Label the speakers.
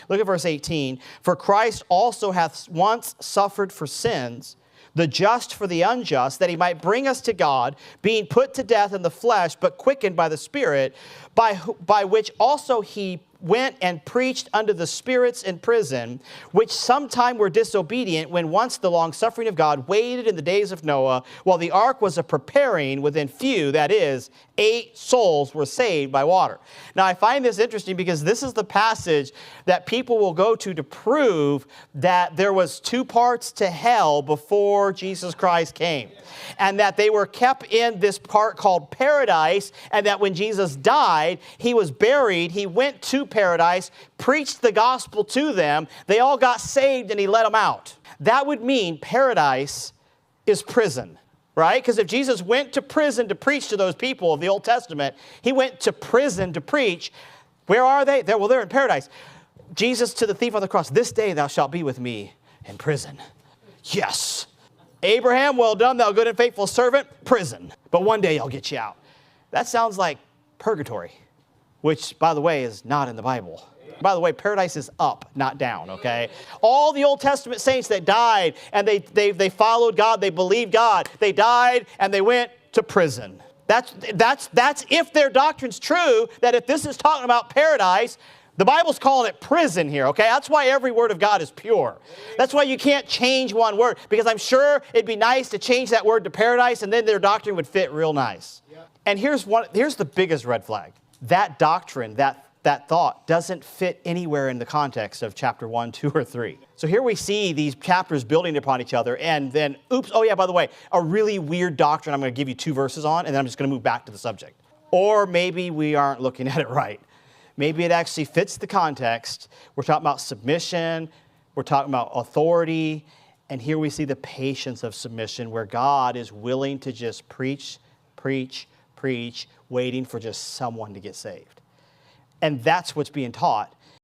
Speaker 1: Look at verse 18. For Christ also hath once suffered for sins, the just for the unjust, that he might bring us to God, being put to death in the flesh, but quickened by the Spirit, by which also he went and preached unto the spirits in prison, which sometime were disobedient, when once the long suffering of God waited in the days of Noah, while the ark was a preparing within few, that is, 8 souls were saved by water. Now I find this interesting because this is the passage that people will go to prove that there was 2 parts to hell before Jesus Christ came. And that they were kept in this part called paradise, and that when Jesus died, he was buried, he went to paradise, preached the gospel to them, they all got saved, and he let them out. That would mean paradise is prison, right? Because if Jesus went to prison to preach to those people of the Old Testament, he went to prison to preach. Where are they? They're in paradise. Jesus to the thief on the cross, this day thou shalt be with me in prison. Yes. Abraham, well done, thou good and faithful servant, prison. But one day I'll get you out. That sounds like purgatory, which, by the way, is not in the Bible. By the way, paradise is up, not down, okay? All the Old Testament saints that died and they followed God, they believed God, they died and they went to prison. That's if their doctrine's true, that if this is talking about paradise, the Bible's calling it prison here, okay? That's why every word of God is pure. That's why you can't change one word, because I'm sure it'd be nice to change that word to paradise, and then their doctrine would fit real nice. Yeah. And here's the biggest red flag. That doctrine, that thought doesn't fit anywhere in the context of chapter 1, 2, or 3. So here we see these chapters building upon each other, and then, oh yeah, by the way, a really weird doctrine I'm going to give you 2 verses on, and then I'm just going to move back to the subject. Or maybe we aren't looking at it right. Maybe it actually fits the context. We're talking about submission. We're talking about authority. And here we see the patience of submission, where God is willing to just preach, waiting for just someone to get saved. And that's what's being taught